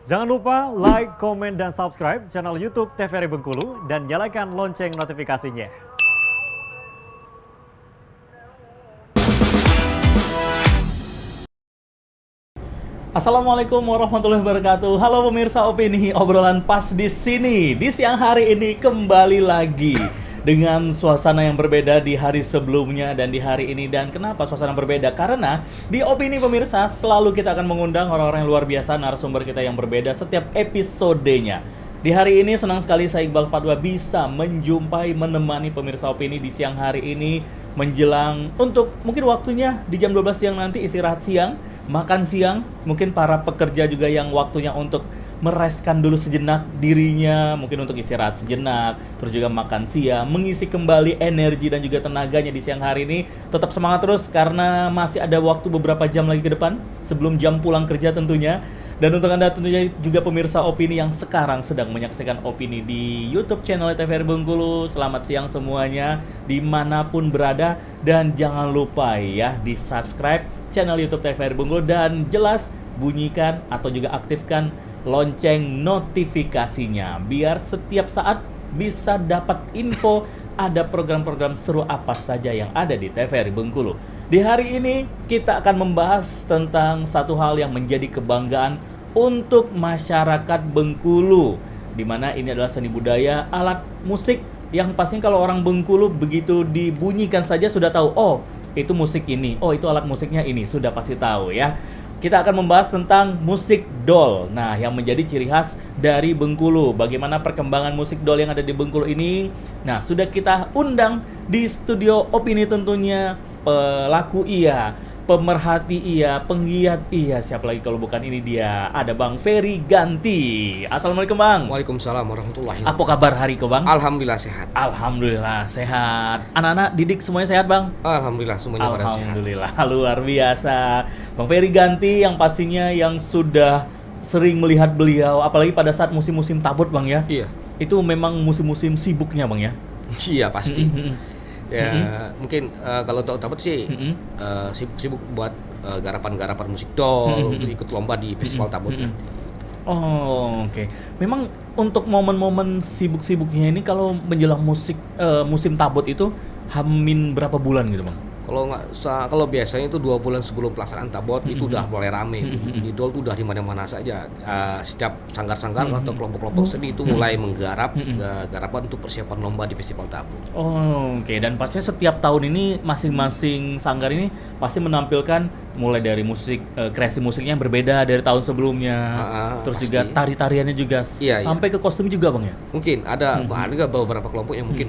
Jangan lupa like, komen, dan subscribe channel YouTube TVRI Bengkulu dan nyalakan lonceng notifikasinya. Assalamualaikum warahmatullahi wabarakatuh. Halo pemirsa Opini, obrolan pas di sini. Di siang hari ini kembali lagi dengan suasana yang berbeda di hari sebelumnya dan di hari ini. Dan kenapa suasana berbeda? Karena di Opini pemirsa selalu kita akan mengundang orang-orang yang luar biasa, narasumber kita yang berbeda setiap episodenya. Di hari ini senang sekali saya Iqbal Fatwa bisa menjumpai, menemani pemirsa Opini di siang hari ini menjelang untuk mungkin waktunya di jam 12 siang nanti istirahat siang, makan siang, mungkin para pekerja juga yang waktunya untuk mereskan dulu sejenak dirinya, mungkin untuk istirahat sejenak, terus juga makan siang, mengisi kembali energi dan juga tenaganya di siang hari ini. Tetap semangat terus karena masih ada waktu beberapa jam lagi ke depan sebelum jam pulang kerja tentunya. Dan untuk Anda tentunya juga pemirsa Opini yang sekarang sedang menyaksikan Opini di YouTube channel TVRI Bengkulu, selamat siang semuanya dimanapun berada. Dan jangan lupa ya di subscribe channel YouTube TVRI Bengkulu dan jelas bunyikan atau juga aktifkan lonceng notifikasinya biar setiap saat bisa dapat info ada program-program seru apa saja yang ada di TVRI Bengkulu. Di hari ini kita akan membahas tentang satu hal yang menjadi kebanggaan untuk masyarakat Bengkulu, di mana ini adalah seni budaya alat musik yang pastinya kalau orang Bengkulu begitu dibunyikan saja sudah tahu, oh itu musik ini, oh itu alat musiknya ini, sudah pasti tahu ya. Kita akan membahas tentang musik dol. Nah, yang menjadi ciri khas dari Bengkulu. Bagaimana perkembangan musik dol yang ada di Bengkulu ini? Nah, sudah kita undang di studio Opini tentunya pelaku iya, pemerhati iya, penggiat iya. Siapa lagi kalau bukan ini dia? Ada Bang Ferry Ganti. Assalamualaikum Bang. Waalaikumsalam warahmatullahi wabarakatuh. Apa kabar hari ke Bang? Alhamdulillah sehat. Alhamdulillah sehat. Anak-anak didik semuanya sehat Bang? Alhamdulillah semuanya pada sehat. Alhamdulillah, luar biasa. Bang Ferry Ganti yang pastinya yang sudah sering melihat beliau, apalagi pada saat musim-musim tabut Bang ya. Iya. Itu memang musim-musim sibuknya Bang ya. Iya pasti. Ya mungkin kalau untuk dapat sih sibuk-sibuk buat garapan-garapan musik dol untuk ikut lomba di festival tabut nanti. Oh, oke. Memang untuk momen-momen sibuk-sibuknya ini kalau menjelang musim tabut itu hamin berapa bulan gitu Bang? Kalau biasanya itu 2 bulan sebelum pelaksanaan tabot itu udah mulai rame. Jadi dol itu udah di mana-mana saja. Setiap sanggar-sanggar atau kelompok-kelompok seni itu mulai menggarap garapan untuk persiapan lomba di festival tabut. Oh, oke. Dan pastinya setiap tahun ini masing-masing sanggar ini pasti menampilkan mulai dari musik, kreasi musiknya yang berbeda dari tahun sebelumnya. Terus Pasti. juga tari-tariannya juga Iya, sampai ke kostum juga Bang ya. Mungkin ada beberapa kelompok yang mungkin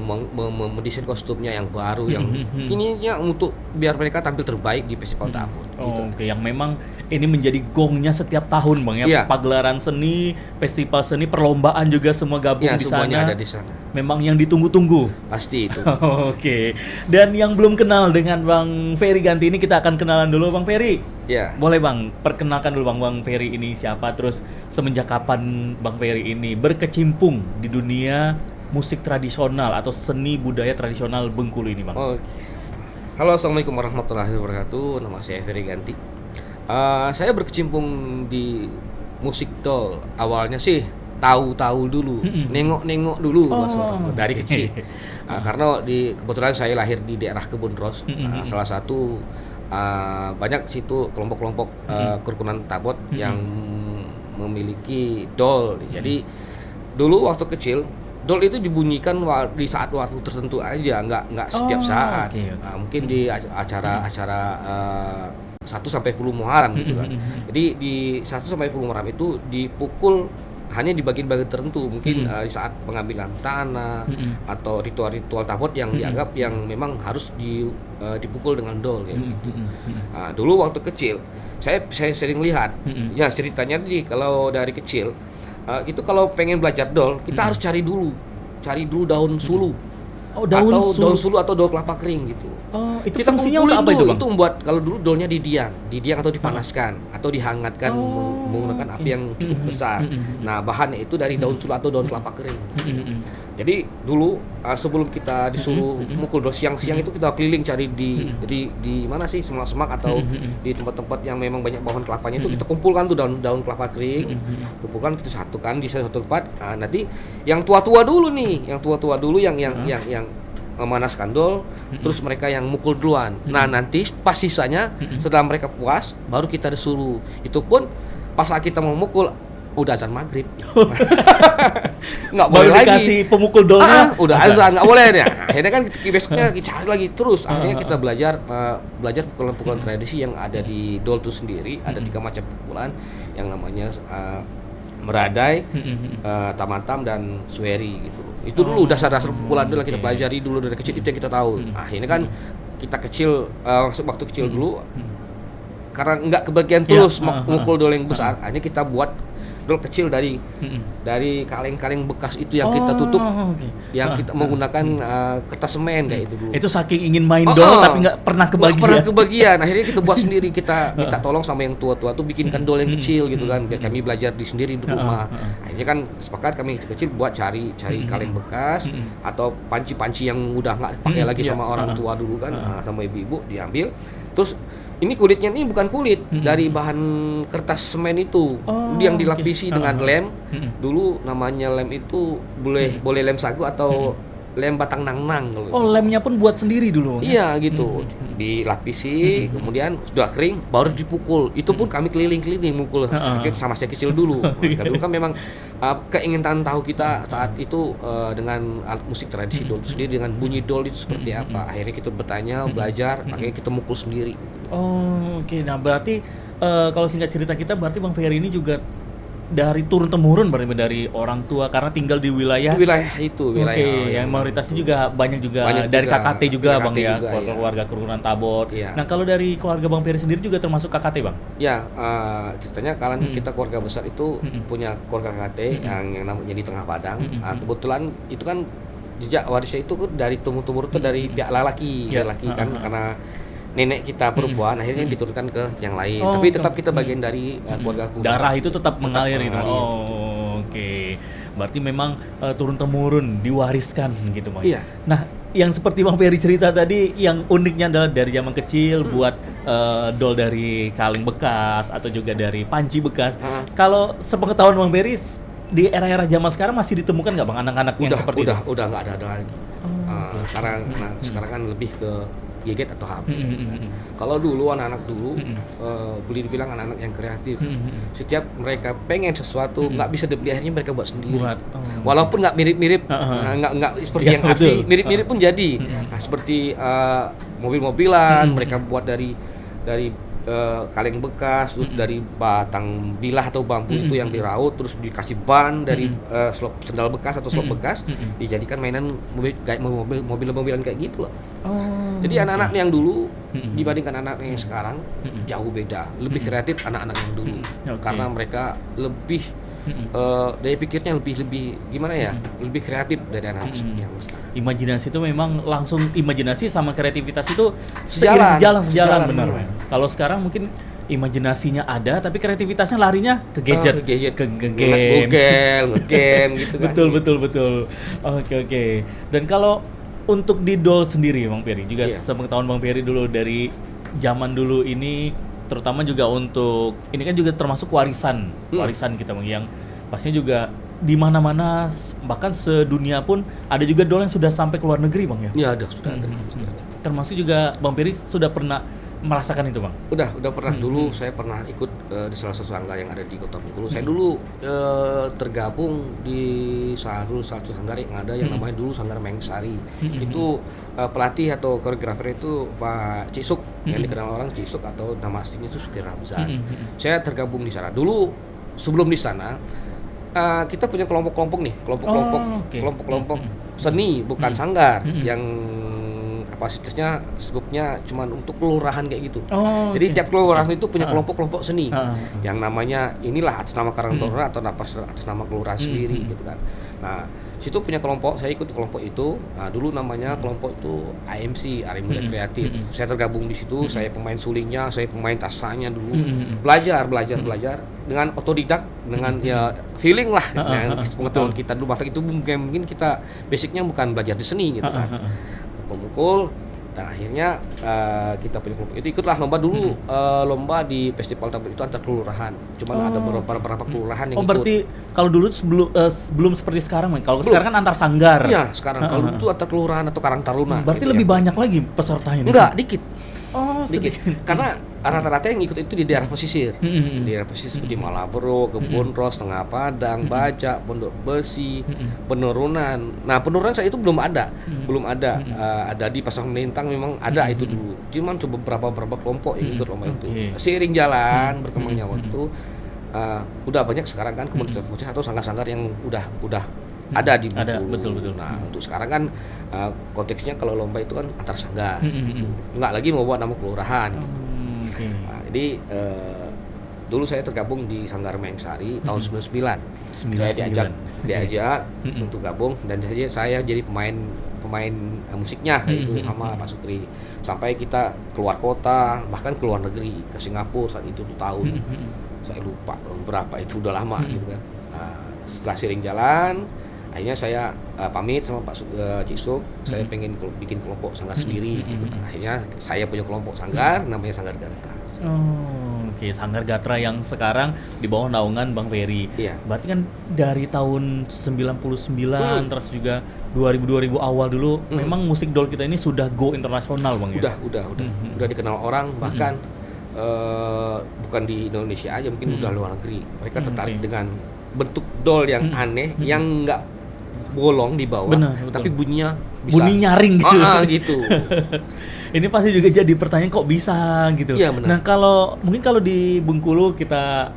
mendesain kostumnya yang baru yang ininya untuk biar mereka tampil terbaik di festival tabut. Gitu. Oke, yang memang ini menjadi gongnya setiap tahun Bang ya. Iya. Pagelaran seni, festival seni, perlombaan juga semua gabung Ya, di semuanya sana. ada di sana. Memang yang ditunggu-tunggu. Pasti itu. Oke. Dan yang belum kenal dengan Bang Ferry Ganti ini kita akan kenalan dulu Bang Ferry. Ya. Boleh Bang, perkenalkan dulu Bang Ferry ini siapa, terus semenjak kapan Bang Ferry ini berkecimpung di dunia musik tradisional atau seni budaya tradisional Bengkulu ini Bang. Oke. Halo, assalamualaikum warahmatullahi wabarakatuh. Nama saya Ferry Ganti. Saya berkecimpung di musik dol. Awalnya sih tahu-tahu dulu, nengok-nengok dulu dari kecil. Karena kebetulan saya lahir di daerah Kebun Ros. Salah satu banyak situ kelompok-kelompok kerukunan tabot yang memiliki dol. Jadi dulu waktu kecil dol itu dibunyikan di saat waktu tertentu aja, nggak setiap saat. Okay. Mungkin di acara-acara 1 sampai 10 Muharram gitu kan. Jadi di 1 sampai 10 Muharram itu dipukul hanya di bagian-bagian tertentu, mungkin di saat pengambilan tanah atau ritual-ritual tabot yang dianggap yang memang harus dipukul dengan dol gitu. Dulu waktu kecil saya sering lihat, ya ceritanya nih kalau dari kecil itu kalau pengen belajar dol kita harus cari dulu daun sulu. Daun sulu atau daun kelapa kering gitu. Oh, itu Kita fungsinya kumpulin untuk apa itu dulu, Bang? itu membuat kalau dulu dolnya didiang atau dipanaskan atau dihangatkan menggunakan api yang cukup besar. Nah, bahannya itu dari daun sulu atau daun kelapa kering. Jadi dulu sebelum kita disuruh mukul dol siang-siang itu kita keliling cari di mana sih semak-semak atau di tempat-tempat yang memang banyak pohon kelapanya itu kita kumpulkan tuh daun kelapa kering, kumpulkan kita satukan di satu tempat. Nanti yang tua-tua dulu nih, yang memanaskan dol, terus mereka yang mukul duluan. Nah nanti pas sisanya setelah mereka puas, baru kita disuruh. Itu pun pas saat kita mau mukul udah azan maghrib, nggak boleh Baru lagi. dikasih pemukul dolnya. Udah azan nggak boleh ya. Akhirnya kan besoknya cari lagi terus. Akhirnya kita belajar pukulan-pukulan tradisi yang ada di dol itu sendiri. Ada 3 macam pukulan yang namanya meradai, tamatam dan sueri gitu. Itu dulu dasar-dasar pukulan dulu kita pelajari dulu dari kecil, itu yang kita tahu. Akhirnya kan kita kecil waktu kecil dulu karena nggak kebagian terus mukul dol yang besar, akhirnya kita buat dol kecil dari kaleng-kaleng bekas itu yang kita tutup, yang kita menggunakan kertas semen kayak itu dulu. Itu saking ingin main dol tapi nggak pernah kebagian. Nggak pernah kebagian. Akhirnya kita buat sendiri, kita minta tolong sama yang tua-tua tuh bikinkan dol yang kecil gitu kan. Biar kami belajar di sendiri di rumah. Akhirnya kan sepakat kami kecil buat cari kaleng bekas atau panci-panci yang udah nggak dipakai lagi sama orang tua dulu kan, sama ibu-ibu diambil. Terus ini kulitnya ini bukan kulit, dari bahan kertas semen itu yang dilapisi dengan lem. Dulu namanya lem itu boleh lem sagu atau lem batang nang-nang. Oh, lemnya pun buat sendiri dulu. Iya gitu. Dilapisi, kemudian sudah kering baru dipukul. Itu pun kami keliling-keliling mukul sama saya kecil dulu. Dulu kan memang keinginan tahu kita saat itu dengan alat musik tradisi dol itu sendiri, dengan bunyi dol itu seperti apa. Akhirnya kita bertanya, belajar, akhirnya kita mukul sendiri. Oh, oke. Nah, berarti kalau singkat cerita kita berarti Bang Ferry ini juga dari turun temurun berarti dari orang tua karena tinggal di wilayah itu. Oke, yang mayoritasnya juga banyak dari juga, KKT juga Bang ya, juga, keluarga keturunan Tabor. Iya. Nah, kalau dari keluarga Bang Ferry sendiri juga termasuk KKT, Bang? Ya, ceritanya kalian kita keluarga besar itu punya keluarga KKT yang namanya di Tengah Padang. Kebetulan itu kan jejak warisnya itu dari tumur-tumur itu dari pihak lelaki kan, karena nenek kita perempuan akhirnya diturunkan ke yang lain. Tapi tetap kita bagian dari keluarga aku. Darah itu tetap mengalir gitu. mengalir. Oke. Berarti memang turun temurun diwariskan gitu, Bang. Iya. Nah, yang seperti Bang Ferry cerita tadi, yang uniknya adalah dari zaman kecil buat dol dari kaleng bekas atau juga dari panci bekas. Kalau sepengetahuan Bang Ferry di era-era zaman sekarang masih ditemukan nggak Bang anak-anak yang seperti itu? Udah nggak ada lagi. Sekarang kan lebih ke gadget atau HP. Kalau dulu anak-anak dulu boleh dibilang anak-anak yang kreatif. Setiap mereka pengen sesuatu nggak bisa dibeli, akhirnya mereka buat sendiri. Walaupun nggak mirip-mirip, nggak seperti yang asli, mirip-mirip pun jadi. Nah, seperti mobil-mobilan mereka buat dari kaleng bekas, terus dari batang bilah atau bambu itu yang diraut, terus dikasih ban dari sendal bekas atau slop bekas, dijadikan mainan kayak mobil-mobilan kayak gitu loh. Jadi anak-anak yang dulu dibandingkan anak-anak yang sekarang jauh beda, lebih kreatif anak-anak yang dulu, karena mereka lebih daya pikirnya lebih gimana ya, lebih kreatif dari anak-anak yang sekarang. Imajinasi itu memang langsung, imajinasi sama kreativitas itu sejalan benar. Kalau sekarang mungkin imajinasinya ada tapi kreativitasnya larinya ke gadget, ke game gitu kan. Betul. Oke. Dan kalau untuk di dol sendiri Bang Ferry juga sepengetahuan Bang Ferry dulu dari zaman dulu ini, terutama juga untuk ini kan juga termasuk warisan kita Bang, yang pastinya juga di mana-mana bahkan sedunia pun ada juga dol yang sudah sampai ke luar negeri Bang ya? Iya, sudah ada. Termasuk juga Bang Ferry sudah pernah merasakan itu Bang? Udah pernah. Dulu saya pernah ikut di salah satu sanggar yang ada di Kota Bengkulu. Saya dulu tergabung di satu sanggar yang ada yang namanya dulu Sanggar Mengsari. Itu pelatih atau koreografer itu Pak Cisuk, yang dikenal orang Cisuk atau nama aslinya itu Sukir Ramzan. Saya tergabung di sana. Dulu sebelum di sana kita punya kelompok-kelompok kelompok seni, bukan sanggar, yang kapasitasnya skupnya cuma untuk kelurahan kayak gitu. Jadi tiap kelurahan itu punya kelompok-kelompok seni yang namanya inilah atas nama Karangtaruna atau atas nama kelurahan sendiri gitu kan. Nah, situ punya kelompok, saya ikut kelompok itu. Nah, dulu namanya kelompok itu AMC, Arem Muda Kreatif. Saya tergabung di situ, saya pemain sulingnya, saya pemain tasanya dulu. Belajar. dengan otodidak, dengan ya feeling lah, yang pengetahuan kita dulu masa itu mungkin kita basicnya bukan belajar di seni gitu kan, mukul-mukul. Dan akhirnya kita punya kelompok itu ikutlah lomba dulu, lomba di festival tablet itu antar kelurahan. Cuman ada beberapa kelurahan yang ikut. Berarti kalau dulu belum seperti sekarang, kalau sekarang kan antar sanggar. Iya, sekarang kalau dulu itu antar kelurahan atau Karang Taruna. Berarti gitu lebih ya. banyak lagi pesertanya. Enggak, dikit. Oh, Dikit. Karena rata-rata yang ikut itu di daerah pesisir. Di daerah pesisir seperti Malaboro, Kebun Ros, Tengah Padang, Bajak, Pondok Besi, Penurunan. Nah, Penurunan saat itu belum ada. Ada di Pasang Melintang memang ada itu dulu. Cuman coba beberapa kelompok yang ikut lomba itu. Seiring jalan berkembangnya waktu, udah banyak sekarang kan komunitas-komunitas atau sanggar-sanggar yang udah ada di Bengkulu. Ada, betul. Nah, untuk sekarang kan konteksnya kalau lomba itu kan antar sanggar gitu. Nggak lagi mau buat nama kelurahan gitu. Nah, jadi dulu saya tergabung di Sanggar Mengsari tahun 99. Saya diajak untuk gabung dan saya jadi pemain musiknya itu sama Pak Sukri. Sampai kita keluar kota, bahkan keluar negeri ke Singapura saat itu 2 tahun. Saya lupa berapa, itu udah lama gitu kan. Nah, setelah sering jalan, akhirnya saya pamit sama Pak Cisuk, saya pengen bikin kelompok sanggar sendiri. Akhirnya saya punya kelompok sanggar, namanya Sanggar Gatra. Oke, Sanggar Gatra yang sekarang di bawah naungan Bang Ferry. Iya. Berarti kan dari tahun 99 terus juga 2000 awal dulu, memang musik dol kita ini sudah go internasional, Bang ya. Udah dikenal orang, bahkan bukan di Indonesia aja, mungkin udah luar negeri. Mereka tertarik dengan bentuk dol yang aneh, yang nggak bolong di bawah, tapi bunyinya bisa. Bunyi nyaring gitu. Gitu. Ini pasti juga jadi pertanyaan kok bisa gitu. Iya, benar. Nah, mungkin kalau di Bengkulu kita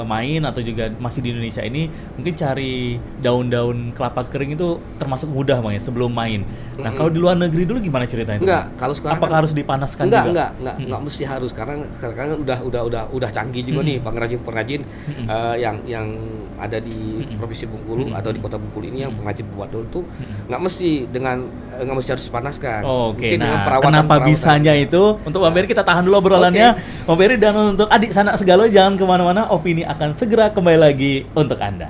main atau juga masih di Indonesia ini, mungkin cari daun-daun kelapa kering itu termasuk mudah, Bang ya, sebelum main. Nah, kalau di luar negeri dulu gimana ceritanya? Enggak, kalau sekarang apakah harus dipanaskan juga? Enggak mesti harus, karena sekarang udah canggih juga nih pengrajin yang ada di Provinsi Bengkulu atau di Kota Bengkulu ini, yang pengrajin buat dol tuh nggak mesti harus dipanaskan. Oke, Mungkin dengan nah kenapa bisanya itu? Untuk Bang Ferry kita tahan dulu obrolannya. Bang Ferry, dan untuk adik sanak segala jangan kemana-mana, opini akan segera kembali lagi untuk Anda.